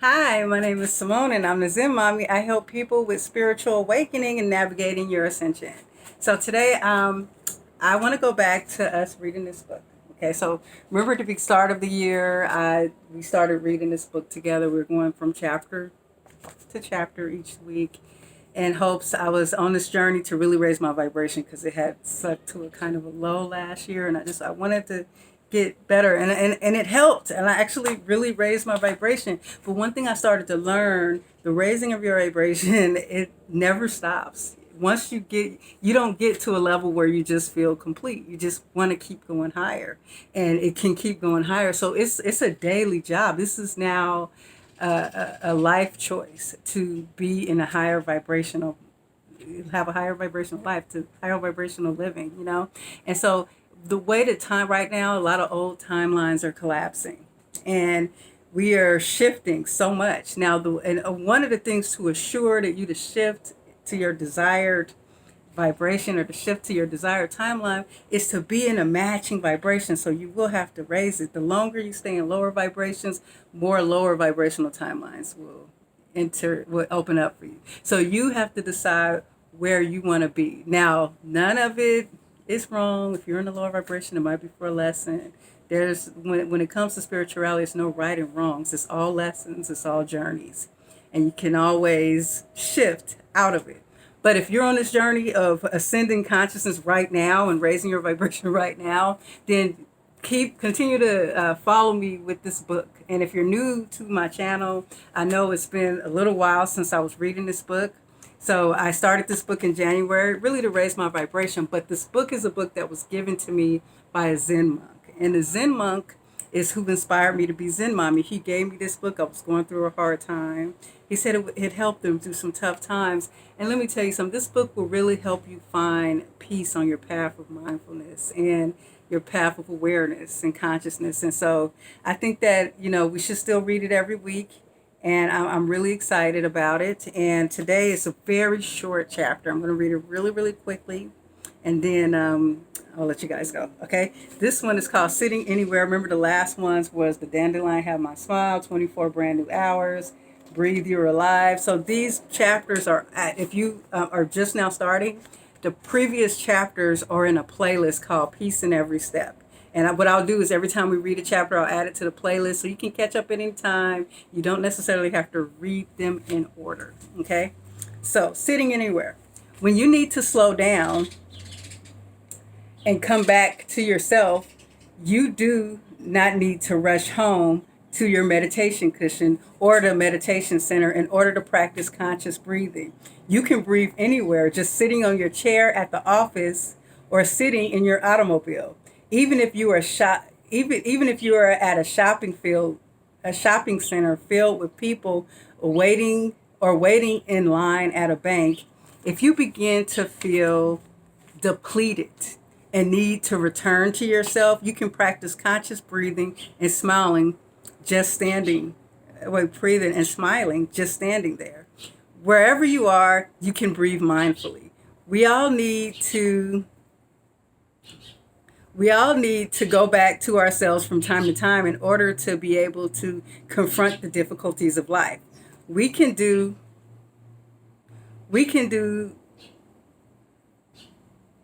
Hi, my name is Simone and I'm the Zen Mommy. I help people with spiritual awakening and navigating your ascension. So today, I want to go back to us reading this book. Okay, so remember at the big start of the year, we started reading this book together. We're going from chapter to chapter each week in hopes I was on this journey to really raise my vibration because it had sucked to a kind of a low last year and I wanted to get better and it helped and I actually really raised my vibration. But one thing I started to learn, the raising of your vibration, it never stops. Once you don't get to a level where you just feel complete. You just want to keep going higher and it can keep going higher. So it's a daily job. This is now a life choice to be in a higher vibrational, have a higher vibrational life, to higher vibrational living, And so the way to time right now, a lot of old timelines are collapsing and we are shifting so much. Now, one of the things to assure that you to shift to your desired vibration or to shift to your desired timeline is to be in a matching vibration. So you will have to raise it. The longer you stay in lower vibrations, more lower vibrational timelines will open up for you. So you have to decide where you want to be. Now, none of it is wrong. If you're in a lower vibration, it might be for a lesson. When it comes to spirituality, it's no right and wrongs. It's all lessons. It's all journeys, and you can always shift out of it. But if you're on this journey of ascending consciousness right now and raising your vibration right now, then continue to follow me with this book. And if you're new to my channel, I know it's been a little while since I was reading this book. So I started this book in January, really to raise my vibration. But this book is a book that was given to me by a Zen monk. And the Zen monk is who inspired me to be Zen Mommy. He gave me this book. I was going through a hard time. He said it helped him through some tough times. And let me tell you something, this book will really help you find peace on your path of mindfulness and your path of awareness and consciousness. And so I think that, we should still read it every week. And I'm really excited about it. And today is a very short chapter. I'm going to read it really, really quickly. And then I'll let you guys go. Okay. This one is called Sitting Anywhere. Remember the last ones was The Dandelion Have My Smile, 24 Brand New Hours, Breathe, You're Alive. So these chapters if you are just now starting, the previous chapters are in a playlist called Peace in Every Step. And what I'll do is every time we read a chapter, I'll add it to the playlist so you can catch up at any time. You don't necessarily have to read them in order. Okay. So Sitting Anywhere. When you need to slow down and come back to yourself, you do not need to rush home to your meditation cushion or the meditation center in order to practice conscious breathing. You can breathe anywhere, just sitting on your chair at the office or sitting in your automobile. Even if you are even if you are at a shopping center filled with people waiting in line at a bank, if you begin to feel depleted and need to return to yourself, you can practice conscious breathing and smiling, just standing, breathing and smiling, just standing there. Wherever you are, you can breathe mindfully. We all need to go back to ourselves from time to time in order to be able to confront the difficulties of life. We can do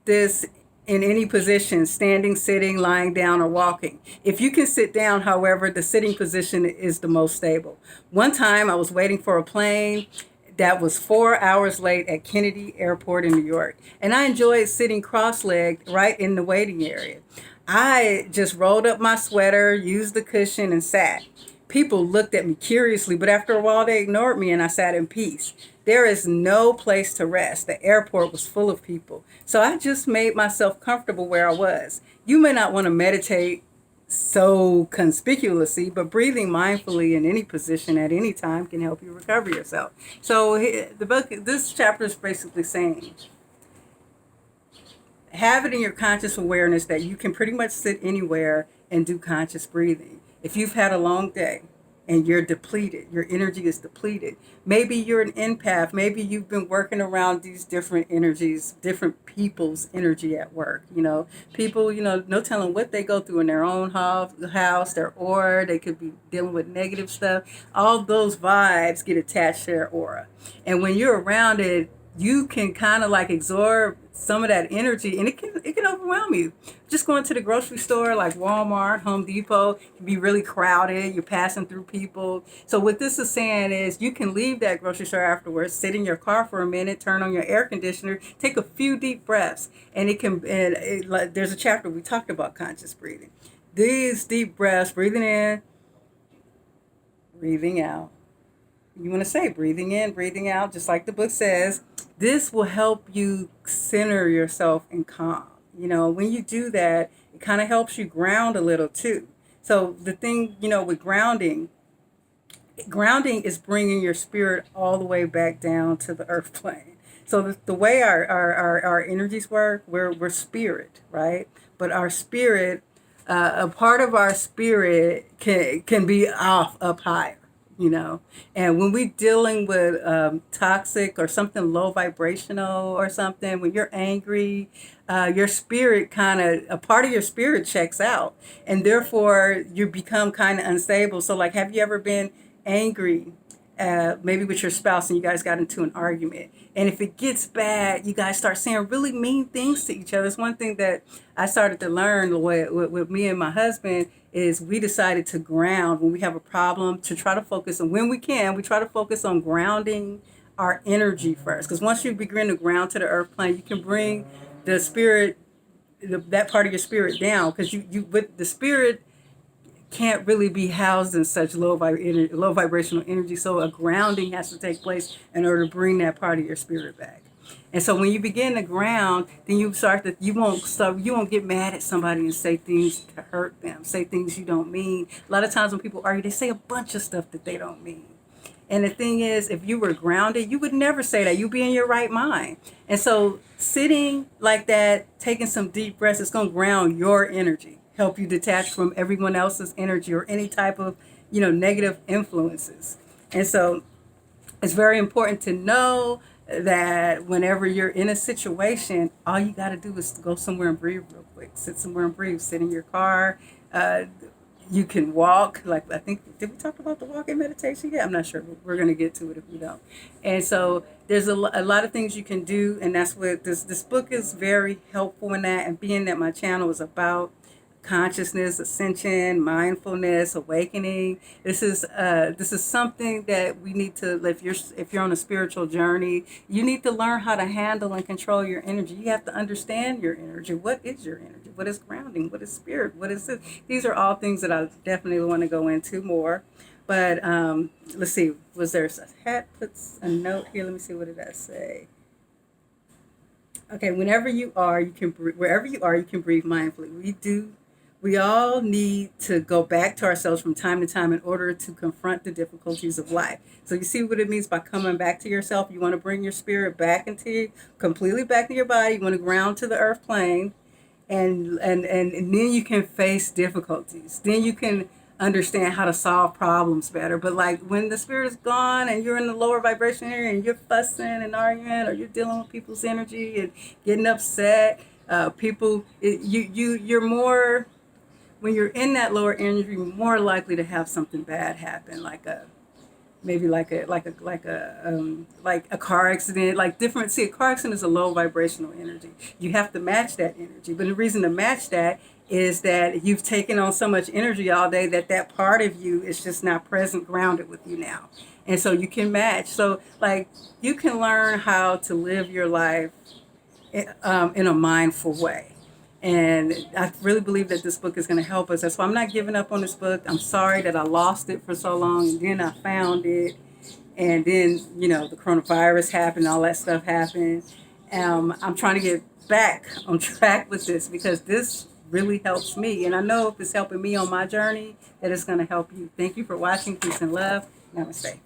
this in any position, standing, sitting, lying down, or walking. If you can sit down, however, the sitting position is the most stable. One time I was waiting for a plane that was 4 hours late at Kennedy Airport in New York. And I enjoyed sitting cross-legged right in the waiting area. I just rolled up my sweater, used the cushion, and sat. People looked at me curiously, but after a while they ignored me and I sat in peace. There is no place to rest. The airport was full of people. So I just made myself comfortable where I was. You may not want to meditate so conspicuously, but breathing mindfully in any position at any time can help you recover yourself. So this chapter is basically saying, have it in your conscious awareness that you can pretty much sit anywhere and do conscious breathing. If you've had a long day, and you're depleted. Your energy is depleted. Maybe you're an empath. Maybe you've been working around these different energies, different people's energy at work. People, no telling what they go through in their own house, their aura. They could be dealing with negative stuff. All those vibes get attached to their aura. And when you're around it, you can kind of like absorb some of that energy, and it can overwhelm you. Just going to the grocery store like Walmart, Home Depot can be really crowded. You're passing through people. So what this is saying is you can leave that grocery store afterwards, sit in your car for a minute, turn on your air conditioner, take a few deep breaths, and like, there's a chapter we talked about conscious breathing. These deep breaths, breathing in, breathing out. You want to say breathing in, breathing out, just like the book says. This will help you center yourself and calm. When you do that, it kind of helps you ground a little too. So the thing, with grounding is bringing your spirit all the way back down to the earth plane. So the way our energies work, we're spirit, right? But our spirit, a part of our spirit can be off up higher. And when we're dealing with toxic or something low vibrational or something, when you're angry, your spirit a part of your spirit checks out, and therefore you become kind of unstable. So like, have you ever been angry, maybe with your spouse, and you guys got into an argument? And if it gets bad, you guys start saying really mean things to each other. It's one thing that I started to learn with me and my husband is we decided to ground when we have a problem, to try to focus on, when we can, we try to focus on grounding our energy first. Because once you begin to ground to the earth plane, you can bring the spirit, that part of your spirit down. Because with the spirit can't really be housed in such low vibrational energy. So a grounding has to take place in order to bring that part of your spirit back. And so when you begin to ground, then you won't get mad at somebody and say things to hurt them, say things you don't mean. A lot of times when people argue, they say a bunch of stuff that they don't mean. And the thing is, if you were grounded, you would never say that. You'd be in your right mind. And so sitting like that, taking some deep breaths, it's going to ground your energy, help you detach from everyone else's energy or any type of, negative influences. And so it's very important to know that whenever you're in a situation, all you got to do is go somewhere and breathe real quick. Sit somewhere and breathe. Sit in your car. You can walk. Like, I think, did we talk about the walking meditation? Yeah, I'm not sure. We're going to get to it if we don't. And so there's a lot of things you can do. And that's what this book is very helpful in that. And being that my channel is about consciousness, ascension, mindfulness, awakening. This is something that we need to. If you're on a spiritual journey, you need to learn how to handle and control your energy. You have to understand your energy. What is your energy? What is grounding? What is spirit? What is this? These are all things that I definitely want to go into more. But let's see. Was there a hat puts a note here? Let me see. What did that say? Okay. Wherever you are, you can breathe mindfully. We all need to go back to ourselves from time to time in order to confront the difficulties of life. So you see what it means by coming back to yourself. You want to bring your spirit completely back to your body. You want to ground to the earth plane, and then you can face difficulties. Then you can understand how to solve problems better. But like when the spirit is gone and you're in the lower vibration area and you're fussing and arguing, or you're dealing with people's energy and getting upset, you're more. When you're in that lower energy, you're more likely to have something bad happen, like a car accident, like different. See, a car accident is a low vibrational energy. You have to match that energy. But the reason to match that is that you've taken on so much energy all day that part of you is just not present, grounded with you now. And so you can match. So like you can learn how to live your life in a mindful way. And I really believe that this book is going to help us. That's why I'm not giving up on this book. I'm sorry that I lost it for so long, and then I found it. And then, the coronavirus happened, all that stuff happened. I'm trying to get back on track with this because this really helps me. And I know if it's helping me on my journey, that it's going to help you. Thank you for watching. Peace and love. Namaste.